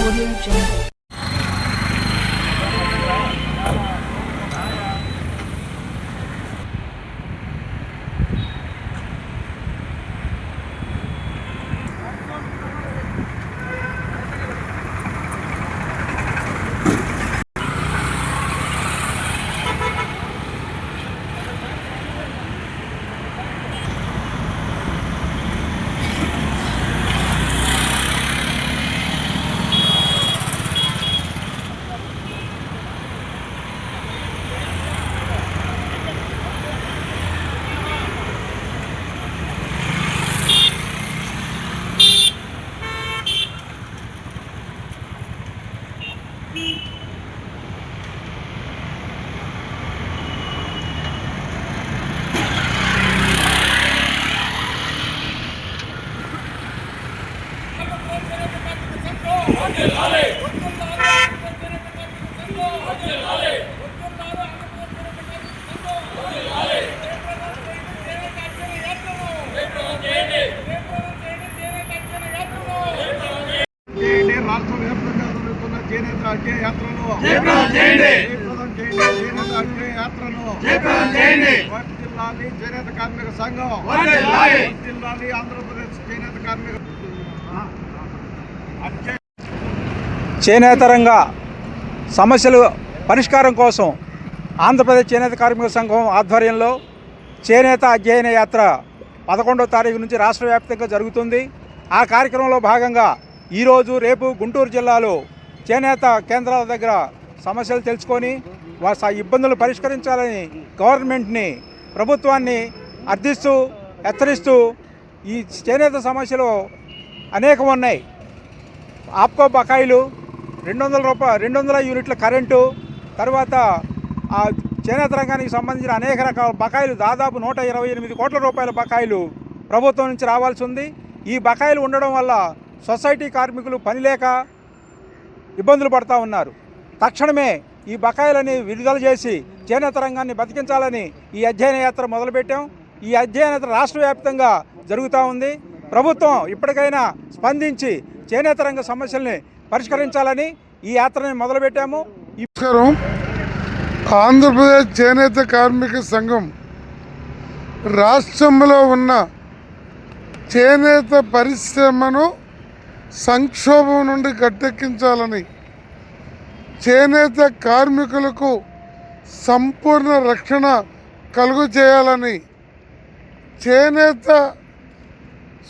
Audio Jungle. రాష్ట్ర వ్యాప్తంగా జరుగుతున్న చేనేత అధ్యయ యాత్రలో వర్ధిల్లాలి చేనేత కార్మిక సంఘం, వర్ధిల్లాలి ఆంధ్రప్రదేశ్ చేనేత కార్మిక. చేనేత రంగ సమస్యలు పరిష్కారం కోసం ఆంధ్రప్రదేశ్ చేనేత కార్మిక సంఘం ఆధ్వర్యంలో చేనేత అధ్యయన యాత్ర 11వ తారీఖు నుంచి రాష్ట్ర వ్యాప్తంగా జరుగుతుంది. ఆ కార్యక్రమంలో భాగంగా ఈరోజు రేపు గుంటూరు జిల్లాలో చేనేత కేంద్రాల దగ్గర సమస్యలు తెలుసుకొని ఇబ్బందులు పరిష్కరించాలని గవర్నమెంట్ని, ప్రభుత్వాన్ని అర్థిస్తూ హెచ్చరిస్తూ ఈ చేనేత సమస్యలు అనేకం ఉన్నాయి. ఆప్కో బకాయిలు, 200 యూనిట్ల కరెంటు, తర్వాత చేనేత రంగానికి సంబంధించిన అనేక రకాల బకాయిలు, దాదాపు 128 కోట్ల రూపాయల బకాయిలు ప్రభుత్వం నుంచి రావాల్సి ఉంది. ఈ బకాయిలు ఉండడం వల్ల సొసైటీ కార్మికులు పని లేక ఇబ్బందులు పడుతూ ఉన్నారు. తక్షణమే ఈ బకాయిలని విడుదల చేసి చేనేత రంగాన్ని బతికించాలని ఈ అధ్యయన యాత్ర మొదలుపెట్టాం. ఈ అధ్యయన యాత్ర రాష్ట్ర వ్యాప్తంగా జరుగుతూ ఉంది. ప్రభుత్వం ఇప్పటికైనా స్పందించి చేనేత రంగ సమస్యల్ని పరిష్కరించాలని ఈ యాత్రని మొదలుపెట్టాము. ఆంధ్రప్రదేశ్ చేనేత కార్మిక సంఘం రాష్ట్రంలో ఉన్న చేనేత పరిశ్రమను సంక్షోభం నుండి గట్టెక్కించాలని, చేనేత కార్మికులకు సంపూర్ణ రక్షణ కలుగు చేయాలని, చేనేత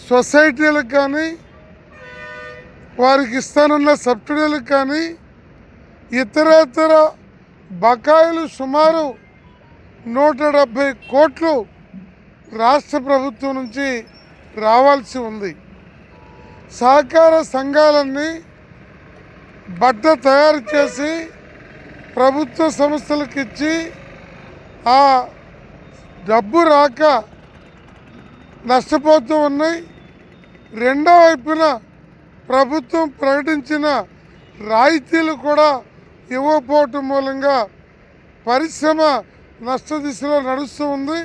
సొసైటీలకు కానీ వారికి ఇస్తానున్న సబ్సిడీలకు కానీ ఇతర బకాయిలు సుమారు 170 కోట్లు రాష్ట్ర ప్రభుత్వం నుంచి రావాల్సి ఉంది. సహకార సంఘాలన్నీ బట్ట తయారు చేసి ప్రభుత్వ సంస్థలకు ఇచ్చి ఆ డబ్బు రాక నష్టపోతూ ఉన్నాయి. రెండో వైపున ప్రభుత్వం ప్రకటించిన రాయితీలు కూడా ఇవ్వకపోవటం మూలంగా పరిశ్రమ నష్ట దిశలో నడుస్తూ ఉంది.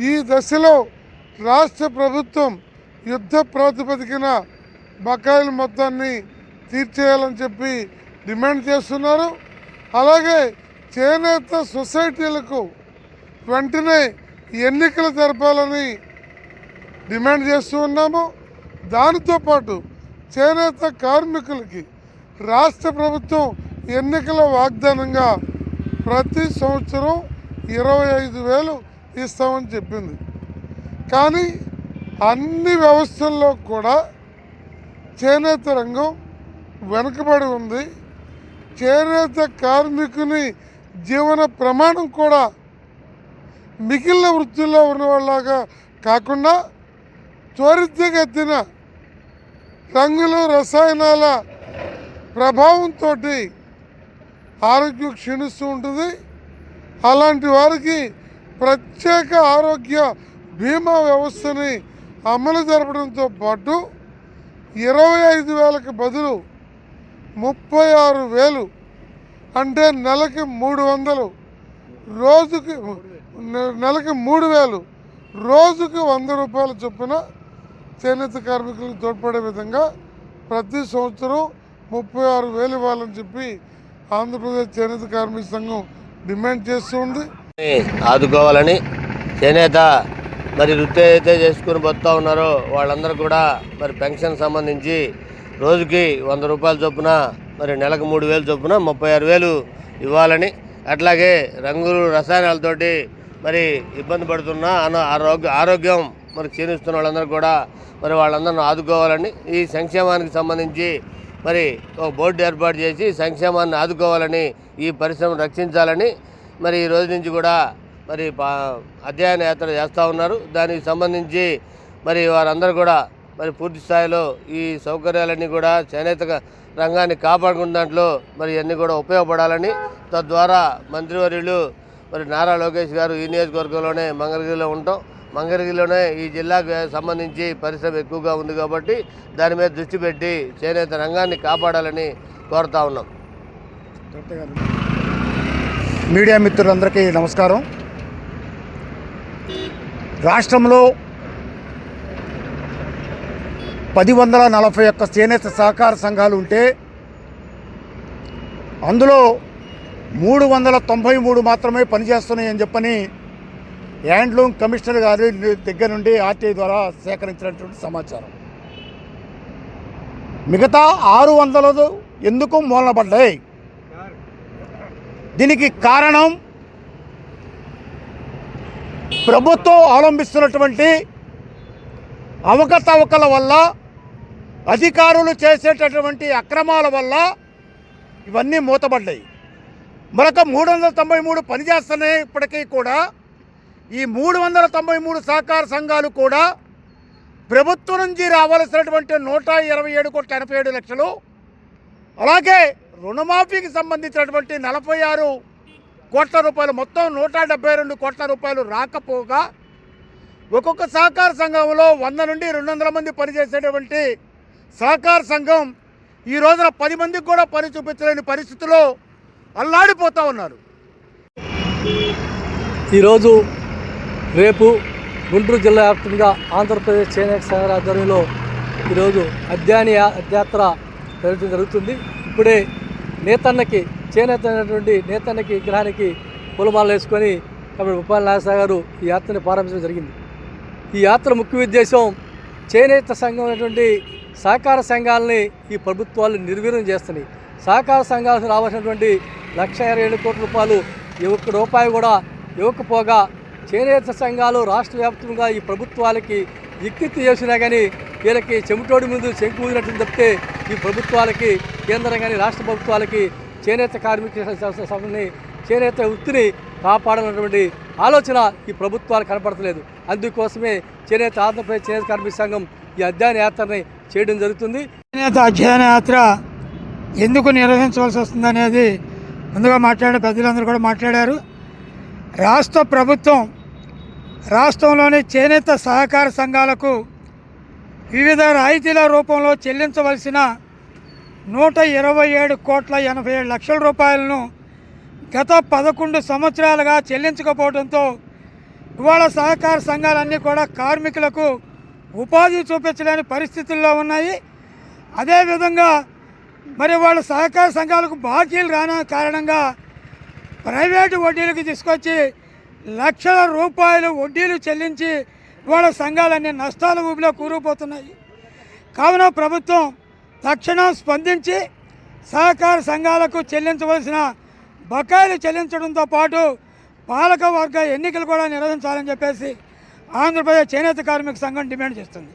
ఈ దశలో రాష్ట్ర ప్రభుత్వం యుద్ధ ప్రాతిపదికన బకాయిల మొత్తాన్ని తీర్చేయాలని చెప్పి డిమాండ్ చేస్తున్నారు. అలాగే చేనేత సొసైటీలకు వెంటనే ఎన్నికలు జరపాలని డిమాండ్ చేస్తూ ఉన్నాము. దానితో పాటు చేనేత కార్మికులకి రాష్ట్ర ప్రభుత్వం ఎన్నికల వాగ్దానంగా ప్రతి సంవత్సరం 25,000 ఇస్తామని చెప్పింది. కానీ అన్ని వ్యవస్థల్లో కూడా చేనేత రంగం వెనుకబడి ఉంది. చేనేత కార్మికుని జీవన ప్రమాణం కూడా మిగిలిన వృత్తుల్లో ఉన్నవాళ్ళలాగా కాకుండా త్వరితగతిన రంగులు, రసాయనాల ప్రభావంతో ఆరోగ్యం క్షీణిస్తూ ఉంటుంది. అలాంటి వారికి ప్రత్యేక ఆరోగ్య బీమా వ్యవస్థని అమలు జరపడంతో పాటు 25,000కి బదులు 36,000 అంటే నెలకి 300, నెలకి 3,000, రోజుకి 100 రూపాయల చొప్పున చేనేత కార్మికులకు తోడ్పడే విధంగా ప్రతి సంవత్సరం 36,000 ఇవ్వాలని చెప్పి ఆంధ్రప్రదేశ్ చేనేత కార్మిక సంఘం డిమాండ్ చేస్తూ ఉంది. ఆదుకోవాలని చేనేత మరి వృత్తి అయితే చేసుకుని పోతూ ఉన్నారో వాళ్ళందరూ కూడా మరి పెన్షన్ సంబంధించి రోజుకి 100 రూపాయల చొప్పున మరి నెలకు 3,000 చొప్పున 36,000 ఇవ్వాలని, అట్లాగే రంగులు రసాయనాలతోటి మరి ఇబ్బంది పడుతున్న ఆరోగ్యం మరి క్షీణిస్తున్న వాళ్ళందరూ కూడా మరి వాళ్ళందరిని ఆదుకోవాలని, ఈ సంక్షేమానికి సంబంధించి మరి ఒక బోర్డు ఏర్పాటు చేసి సంక్షేమాన్ని ఆదుకోవాలని, ఈ పరిశ్రమను రక్షించాలని మరి ఈ రోజు నుంచి కూడా మరి అధ్యయన యాత్ర చేస్తూ ఉన్నారు. దానికి సంబంధించి మరి వారందరూ కూడా మరి పూర్తి స్థాయిలో ఈ సౌకర్యాలన్నీ కూడా చేనేత రంగాన్ని కాపాడుకున్న దాంట్లో మరి అన్నీ కూడా ఉపయోగపడాలని, తద్వారా మంత్రివర్యులు మరి నారా లోకేష్ గారు ఈ నియోజకవర్గంలోనే మంగళగిరిలో ఉంటాం, మంగళగిరిలోనే ఈ జిల్లాకు సంబంధించి పరిశ్రమ ఎక్కువగా ఉంది కాబట్టి దాని మీద దృష్టి పెట్టి చేనేత రంగాన్ని కాపాడాలని కోరుతా ఉన్నాం. మీడియా మిత్రులందరికీ నమస్కారం. రాష్ట్రంలో 1,141 చేనేత సహకార సంఘాలు ఉంటే అందులో 393 మాత్రమే పనిచేస్తున్నాయని చెప్పని హ్యాండ్లూమ్ కమిషనర్ గారి దగ్గర నుండి ఆర్టీఐ ద్వారా సేకరించినటువంటి సమాచారం. మిగతా 600 ఎందుకు మూలనపడ్డాయి? దీనికి కారణం ప్రభుత్వం అవలంబిస్తున్నటువంటి అవకతవకల వల్ల, అధికారులు చేసేటటువంటి అక్రమాల వల్ల ఇవన్నీ మూతపడ్డాయి. మరొక 393 పనిచేస్తున్నాయి. ఇప్పటికీ కూడా ఈ 393 సహకార సంఘాలు కూడా ప్రభుత్వం నుంచి రావాల్సినటువంటి 127,87,00,000, అలాగే రుణమాఫీకి సంబంధించినటువంటి 46 కోట్ల రూపాయలు, మొత్తం 172 కోట్ల రూపాయలు రాకపోగా ఒక్కొక్క సహకార సంఘంలో 100 నుండి 200 మంది పనిచేసేటువంటి సహకార సంఘం ఈ రోజున 10 మందికి కూడా పని చూపించలేని పరిస్థితిలో అల్లాడిపోతూ ఉన్నారు. ఈరోజు రేపు గుంటూరు జిల్లా వ్యాప్తంగా ఆంధ్రప్రదేశ్ చేనేత సంఘాల ఆధ్వర్యంలో ఈరోజు అధ్యయన యాత్ర జరుగుతుంది. ఇప్పుడే నేతన్నకి చేనేత అయినటువంటి నేతన్నకి విగ్రహానికి పూలమాలలు వేసుకొని కాబట్టి ఉపాధ్యాయ నాగసాగర్ గారు ఈ యాత్రని ప్రారంభించడం జరిగింది. ఈ యాత్ర ముఖ్య ఉద్దేశం చేనేత సంఘం అనేటువంటి సహకార సంఘాలని ఈ ప్రభుత్వాలు నిర్వీర్యం చేస్తున్నాయి. సహకార సంఘాలకు రావాల్సినటువంటి 1,27 కోట్ల రూపాయలు ఒక్క రూపాయి కూడా ఇవ్వకపోగా చేనేత సంఘాలు రాష్ట్ర వ్యాప్తంగా ఈ ప్రభుత్వాలకి ఎక్కిత్తి చేసినా కానీ వీళ్ళకి చెమటోడి ముందు శంకు ఊదినట్టు తప్పితే ఈ ప్రభుత్వాలకి కేంద్రం కానీ రాష్ట్ర ప్రభుత్వాలకి చేనేత కార్మిక సభని చేనేత వృత్తిని కాపాడాలన్నటువంటి ఆలోచన ఈ ప్రభుత్వాలు కనపడతలేదు. అందుకోసమే చేనేత ఆంధ్రప్రదేశ్ చేనేత కార్మిక సంఘం ఈ అధ్యయన యాత్రని చేయడం జరుగుతుంది. చేనేత అధ్యయన యాత్ర ఎందుకు నిర్వహించవలసి వస్తుందనేది ముందుగా మాట్లాడిన పెద్దలందరూ కూడా మాట్లాడారు. రాష్ట్ర ప్రభుత్వం రాష్ట్రంలోని చేనేత సహకార సంఘాలకు వివిధ రాయితీల రూపంలో చెల్లించవలసిన 127,87,00,000 రూపాయలను గత 11 సంవత్సరాలుగా చెల్లించకపోవడంతో ఇవాళ సహకార సంఘాలన్నీ కూడా కార్మికులకు ఉపాధి చూపించలేని పరిస్థితుల్లో ఉన్నాయి. అదేవిధంగా మరి వాళ్ళ సహకార సంఘాలకు బాకీలు రాని కారణంగా ప్రైవేటు వడ్డీలకు తీసుకొచ్చి లక్షల రూపాయలు వడ్డీలు చెల్లించి వాళ్ళ సంఘాలన్నీ నష్టాల ఊబిలో కూరుకుపోతున్నాయి. కావున ప్రభుత్వం తక్షణం స్పందించి సహకార సంఘాలకు చెల్లించవలసిన బకాయిలు చెల్లించడంతో పాటు పాలక వర్గ ఎన్నికలు కూడా నిర్వహించాలని చెప్పేసి ఆంధ్రప్రదేశ్ చేనేత కార్మిక సంఘం డిమాండ్ చేస్తుంది.